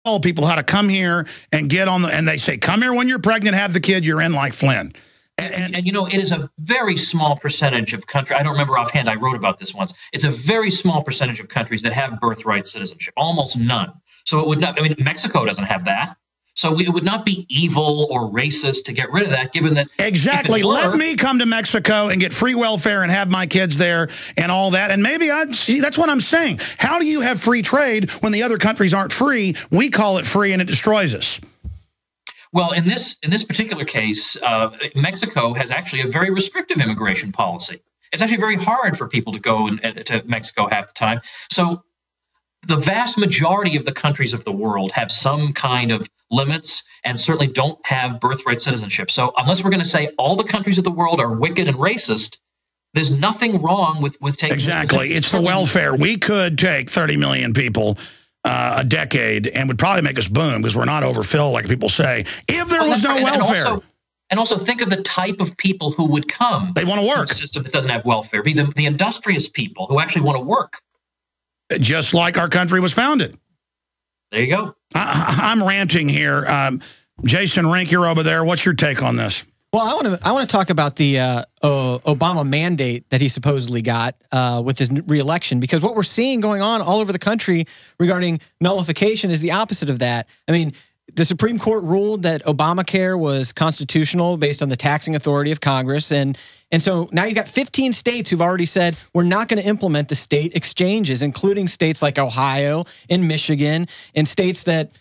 tell people how to come here and get on the, and they say, come here when you're pregnant, have the kid, you're in like Flynn. And you know, it is a very small percentage of country. I don't remember offhand. I wrote about this once. It's a very small percentage of countries that have birthright citizenship, almost none. So it would not, I mean, Mexico doesn't have that. So it would not be evil or racist to get rid of that, given that. Exactly. Let me come to Mexico and get free welfare and have my kids there and all that. And maybe that's what I'm saying. How do you have free trade when the other countries aren't free? We call it free and it destroys us. Well, in this particular case, Mexico has actually a very restrictive immigration policy. It's actually very hard for people to go to Mexico half the time. So the vast majority of the countries of the world have some kind of limits and certainly don't have birthright citizenship. So unless we're going to say all the countries of the world are wicked and racist, there's nothing wrong with taking... Exactly. It's the welfare. We could take 30 million people a decade and would probably make us boom because we're not overfilled like people say, if there was no welfare. And also think of the type of people who would come. They want to work. To a system that doesn't have welfare. Be the industrious people who actually want to work. Just like our country was founded. There you go. I'm ranting here. Jason Rink, you're over there. What's your take on this? Well, I want to talk about the Obama mandate that he supposedly got with his re-election, because what we're seeing going on all over the country regarding nullification is the opposite of that. I mean, the Supreme Court ruled that Obamacare was constitutional based on the taxing authority of Congress, and so now you've got 15 states who've already said we're not going to implement the state exchanges, including states like Ohio and Michigan and states that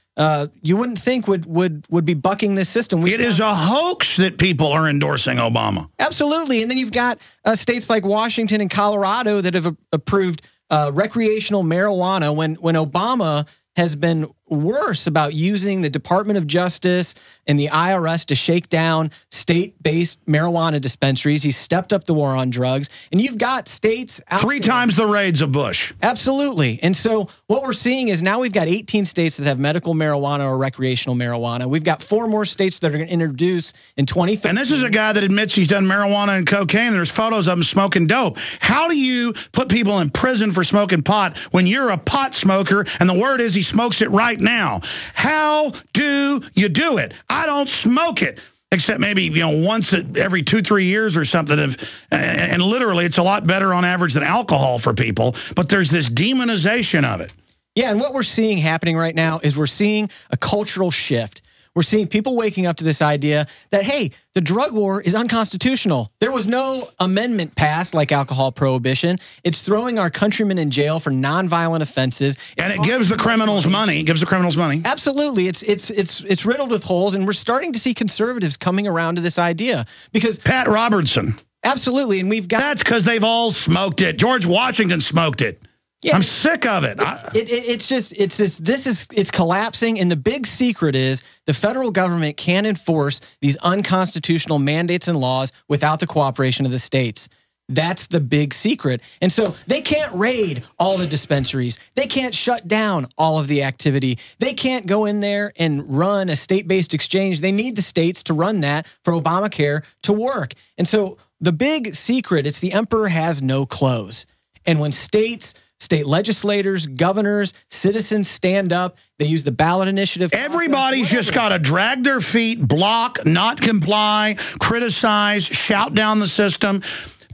you wouldn't think would be bucking this system. It is a hoax that people are endorsing Obama. Absolutely, and then you've got states like Washington and Colorado that have approved recreational marijuana when Obama has been worse about using the Department of Justice and the IRS to shake down state-based marijuana dispensaries. He's stepped up the war on drugs. And you've got states out 3 times the raids of Bush. Absolutely. And so what we're seeing is now we've got 18 states that have medical marijuana or recreational marijuana. We've got 4 more states that are going to introduce in 2030. And this is a guy that admits he's done marijuana and cocaine. There's photos of him smoking dope. How do you put people in prison for smoking pot when you're a pot smoker and the word is he smokes it right now? How do you do it? I don't smoke it, except maybe, once every 2-3 years or something. And literally, it's a lot better on average than alcohol for people. But there's this demonization of it. Yeah, and what we're seeing happening right now is we're seeing a cultural shift. We're seeing people waking up to this idea that, hey, the drug war is unconstitutional. There was no amendment passed like alcohol prohibition. It's throwing our countrymen in jail for nonviolent offenses. And it gives the criminals money. It gives the criminals money. Absolutely. It's riddled with holes, and we're starting to see conservatives coming around to this idea. Because Pat Robertson. Absolutely, and we've got... That's because they've all smoked it. George Washington smoked it. Yeah, I'm sick of it. It's collapsing, and the big secret is the federal government can't enforce these unconstitutional mandates and laws without the cooperation of the states. That's the big secret. And so they can't raid all the dispensaries. They can't shut down all of the activity. They can't go in there and run a state-based exchange. They need the states to run that for Obamacare to work. And so the big secret, it's the emperor has no clothes. And when state legislators, governors, citizens stand up, they use the ballot initiative. Everybody's just got to drag their feet, block, not comply, criticize, shout down the system.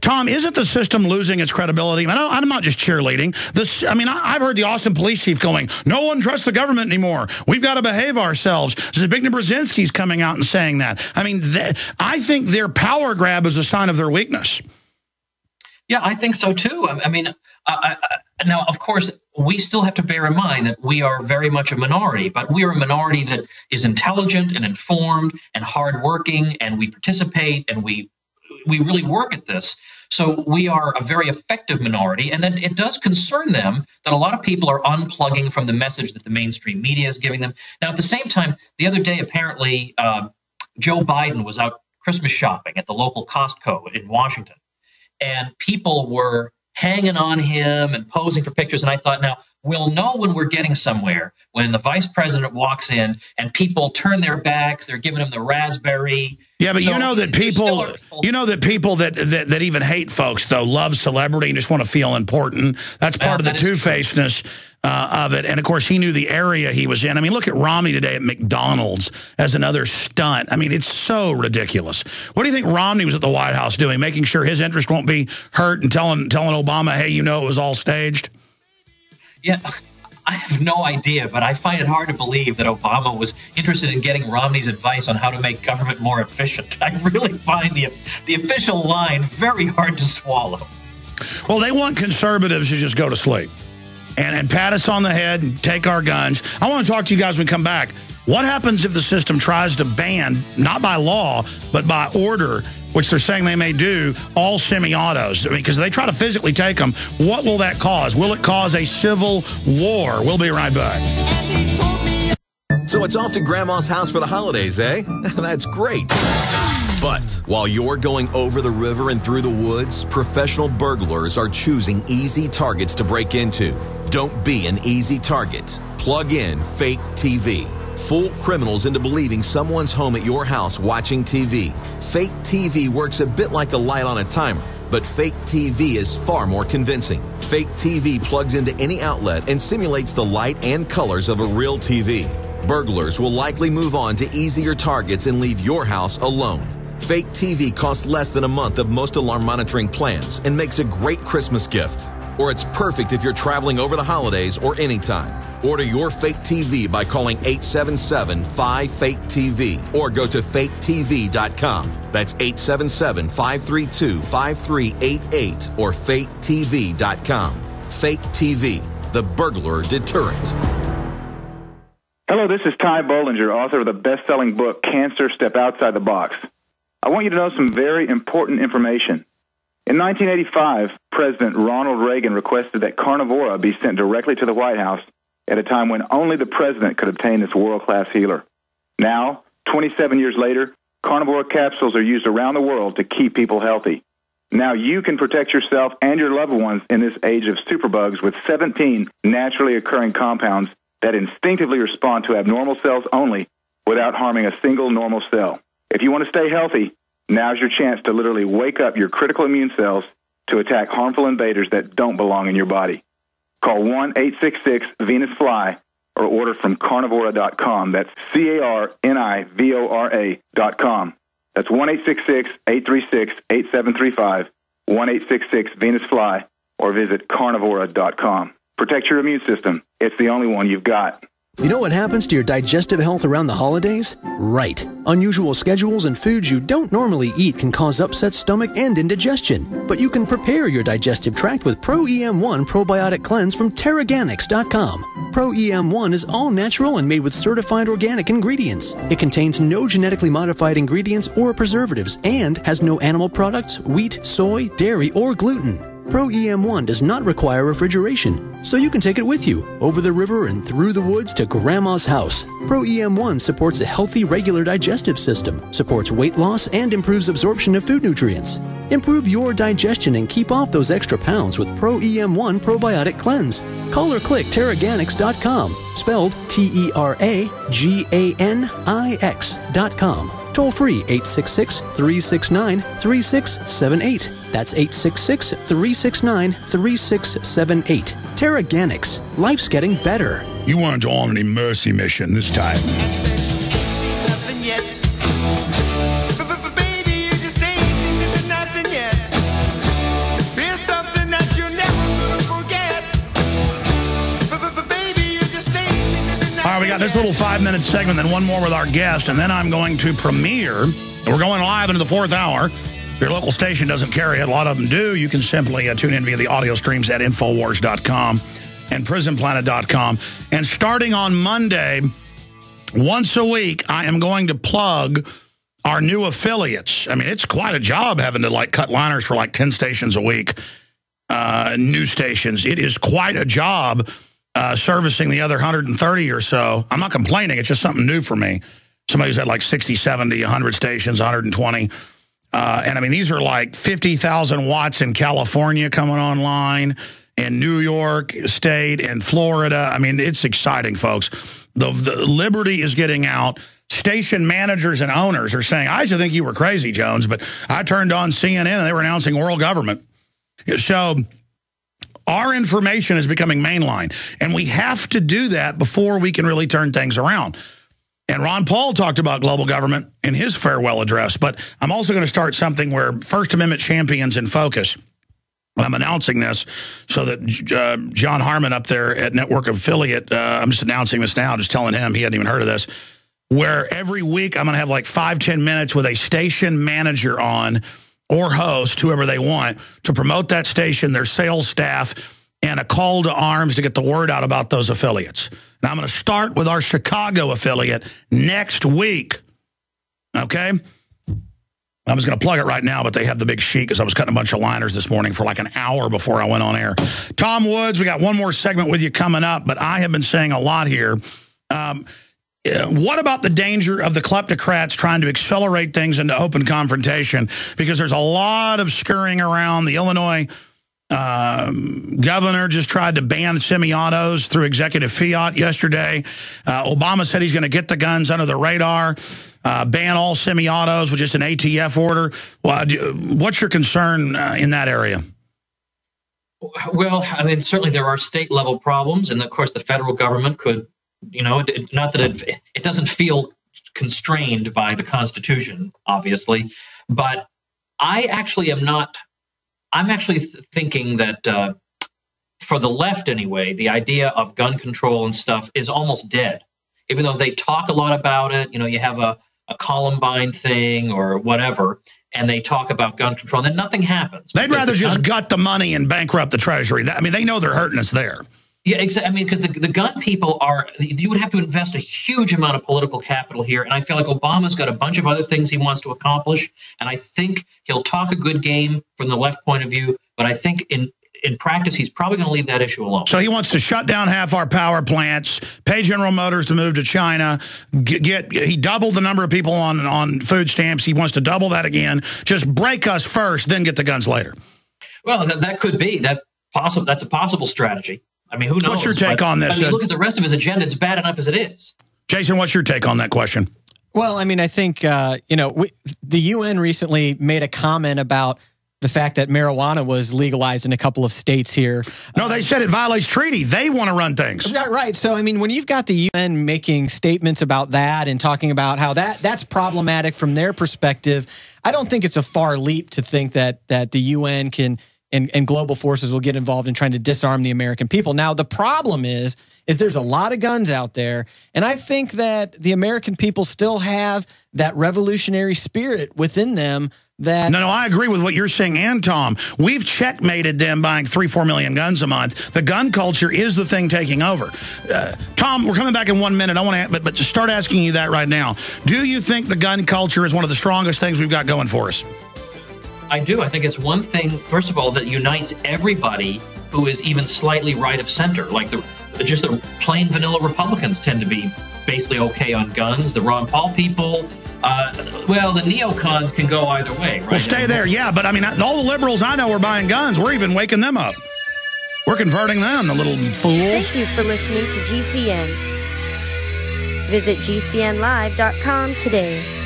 Tom, isn't the system losing its credibility? I'm not just cheerleading. I've heard the Austin police chief going, no one trusts the government anymore. We've got to behave ourselves. Zbigniew Brzezinski's coming out and saying that. I think their power grab is a sign of their weakness. Yeah, I think so, too. Now, of course, we still have to bear in mind that we are very much a minority, but we are a minority that is intelligent and informed and hardworking, and we participate and we really work at this. So we are a very effective minority, and then it does concern them that a lot of people are unplugging from the message that the mainstream media is giving them. Now, at the same time, the other day, apparently, Joe Biden was out Christmas shopping at the local Costco in Washington, and people were hanging on him and posing for pictures. And I thought, now, we'll know when we're getting somewhere when the vice president walks in and people turn their backs, they're giving him the raspberry. Yeah, but you know that people that even hate folks, though, love celebrity and just want to feel important. That's part of the two-facedness of it. And, of course, he knew the area he was in. I mean, look at Romney today at McDonald's as another stunt. I mean, it's so ridiculous. What do you think Romney was at the White House doing, making sure his interest won't be hurt and telling Obama, hey, you know it was all staged? Yeah, I have no idea, but I find it hard to believe that Obama was interested in getting Romney's advice on how to make government more efficient. I really find the official line very hard to swallow. Well, they want conservatives to just go to sleep and pat us on the head and take our guns. I want to talk to you guys when we come back. What happens if the system tries to ban, not by law, but by order, which they're saying they may do, all semi-autos? I mean, because they try to physically take them. What will that cause? Will it cause a civil war? We'll be right back. So it's off to Grandma's house for the holidays, eh? That's great. But while you're going over the river and through the woods, professional burglars are choosing easy targets to break into. Don't be an easy target. Plug in fake TV. Fool criminals into believing someone's home at your house watching TV. Fake TV works a bit like a light on a timer, but fake TV is far more convincing. Fake TV plugs into any outlet and simulates the light and colors of a real TV. Burglars will likely move on to easier targets and leave your house alone. Fake TV costs less than a month of most alarm monitoring plans and makes a great Christmas gift. Or it's perfect if you're traveling over the holidays or anytime. Order your fake TV by calling 877-5-FAKE-TV or go to faketv.com. That's 877-532-5388 or faketv.com. Fake TV, the burglar deterrent. Hello, this is Ty Bollinger, author of the best-selling book, Cancer, Step Outside the Box. I want you to know some very important information. In 1985, President Ronald Reagan requested that Carnivora be sent directly to the White House at a time when only the president could obtain this world-class healer. Now, 27 years later, Carnivora capsules are used around the world to keep people healthy. Now you can protect yourself and your loved ones in this age of superbugs with 17 naturally occurring compounds that instinctively respond to abnormal cells only without harming a single normal cell. If you want to stay healthy, now's your chance to literally wake up your critical immune cells to attack harmful invaders that don't belong in your body. Call 1-866-VENUS-FLY or order from carnivora.com. That's carnivora.com. That's 1-866-836-8735, 1-866-VENUS-FLY, or visit carnivora.com. Protect your immune system. It's the only one you've got. You know what happens to your digestive health around the holidays? Right. Unusual schedules and foods you don't normally eat can cause upset stomach and indigestion. But you can prepare your digestive tract with Pro-EM1 Probiotic Cleanse from Terraganics.com. Pro-EM1 is all natural and made with certified organic ingredients. It contains no genetically modified ingredients or preservatives and has no animal products, wheat, soy, dairy, or gluten. Pro-EM1 does not require refrigeration, so you can take it with you, over the river and through the woods to Grandma's house. Pro-EM1 supports a healthy, regular digestive system, supports weight loss, and improves absorption of food nutrients. Improve your digestion and keep off those extra pounds with Pro-EM1 Probiotic Cleanse. Call or click Terraganics.com, spelled Terraganix.com. Toll free 866-369-3678. That's 866-369-3678. Terraganics. Life's getting better. You weren't on any mercy mission this time. We got this little 5-minute segment, then one more with our guest, and then I'm going to premiere. We're going live into the 4th hour. If your local station doesn't carry it, a lot of them do. You can simply tune in via the audio streams at Infowars.com and PrisonPlanet.com. And starting on Monday, once a week, I am going to plug our new affiliates. I mean, it's quite a job having to cut liners for 10 stations a week, new stations. It is quite a job. Servicing the other 130 or so. I'm not complaining. It's just something new for me. Somebody who's had 60, 70, 100 stations, 120. And I mean, these are 50,000 watts in California coming online. in New York State and Florida. I mean, it's exciting, folks. The Liberty is getting out. Station managers and owners are saying, I used to think you were crazy, Jones, but I turned on CNN and they were announcing world government. So our information is becoming mainline, and we have to do that before we can really turn things around. And Ron Paul talked about global government in his farewell address, but I'm also going to start something where First Amendment champions in focus. I'm announcing this so that John Harmon up there at Network Affiliate, I'm just announcing this now, just telling him he hadn't even heard of this, where every week I'm going to have like 5-10 minutes with a station manager on or host, whoever they want, to promote that station, their sales staff, and a call to arms to get the word out about those affiliates. Now, I'm going to start with our Chicago affiliate next week, okay? I was going to plug it right now, but they have the big sheet because I was cutting a bunch of liners this morning for like an hour before I went on air. Tom Woods, we got one more segment with you coming up, but I have been saying a lot here. What about the danger of the kleptocrats trying to accelerate things into open confrontation? Because there's a lot of scurrying around. The Illinois governor just tried to ban semi-autos through executive fiat yesterday. Obama said he's going to get the guns under the radar, ban all semi-autos with just an ATF order. Well, what's your concern in that area? Well, I mean, certainly there are state-level problems, and of course the federal government could, not that it doesn't feel constrained by the Constitution, obviously, but I actually am not. I'm actually thinking that for the left anyway, the idea of gun control and stuff is almost dead. Even though they talk a lot about it, you have a Columbine thing or whatever, and they talk about gun control, and then nothing happens. They'd rather just gut the money and bankrupt the Treasury. I mean, they know they're hurting us there. Yeah, exactly. I mean, because the gun people you would have to invest a huge amount of political capital here. And I feel like Obama's got a bunch of other things he wants to accomplish. And I think he'll talk a good game from the left point of view. But I think in practice, he's probably going to leave that issue alone. So he wants to shut down half our power plants, pay General Motors to move to China, he doubled the number of people on food stamps. He wants to double that again. Just break us first, then get the guns later. Well, that could be. That's a possible strategy. I mean, who knows? What's your take on this? I mean, look at the rest of his agenda. It's bad enough as it is. Jason, what's your take on that question? Well, I mean, I think, the UN recently made a comment about the fact that marijuana was legalized in a couple of states here. No, they said it violates treaty. They want to run things. Right. So, I mean, when you've got the UN making statements about that and talking about how that's problematic from their perspective, I don't think it's a far leap to think that the UN can and global forces will get involved in trying to disarm the American people. Now, the problem is there's a lot of guns out there, and I think that the American people still have that revolutionary spirit within them. No, I agree with what you're saying, and Tom. We've checkmated them buying 3-4 million guns a month. The gun culture is the thing taking over. Tom, we're coming back in 1 minute. I want to, but just start asking you that right now. Do you think the gun culture is one of the strongest things we've got going for us? I do. I think it's one thing, first of all, that unites everybody who is even slightly right of center. Like just the plain vanilla Republicans tend to be basically okay on guns. The Ron Paul people, the neocons can go either way, right? Well, stay there, yeah. But I mean, all the liberals I know are buying guns. We're even waking them up. We're converting them, the little fools. Thank you for listening to GCN. Visit GCNlive.com today.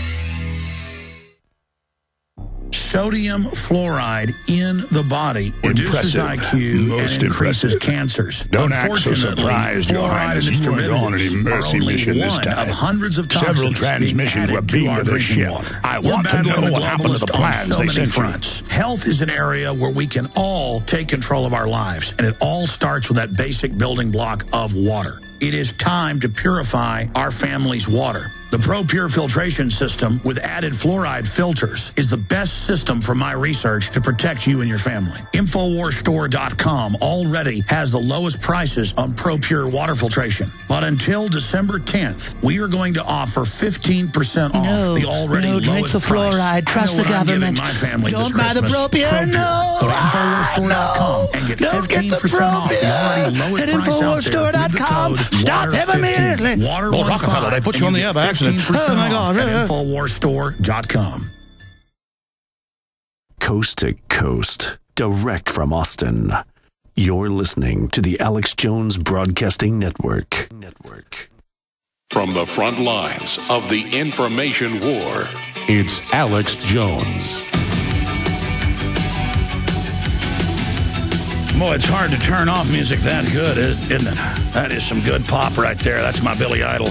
Sodium fluoride in the body reduces IQ and increases cancers. Don't act so surprised, Your Highness. You weren't on any mercy mission this time. Of hundreds of toxins several transmissions were beamed to the ship. I want to know what happened to the plans they sent you. Health is an area where we can all take control of our lives, and it all starts with that basic building block of water. It is time to purify our family's water. The ProPure filtration system with added fluoride filters is the best system from my research to protect you and your family. InfoWarsStore.com already has the lowest prices on ProPure water filtration. But until December 10th, we are going to offer 15% off the already lowest drink the fluoride. Price. Trust the government. My family Don't buy the ProPure. No. Go to InfoWarsStore.com and get 15% off the already lowest price out there with the code Stop him immediately. Well, Rockefeller, they put you on the air by accident. Oh, my God. At InfoWarsStore.com. Coast to coast, direct from Austin. You're listening to the Alex Jones Broadcasting Network. From the front lines of the information war, it's Alex Jones. Boy, it's hard to turn off music that good, isn't it? That is some good pop right there. That's my Billy Idol.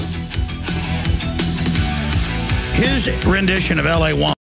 His rendition of L.A.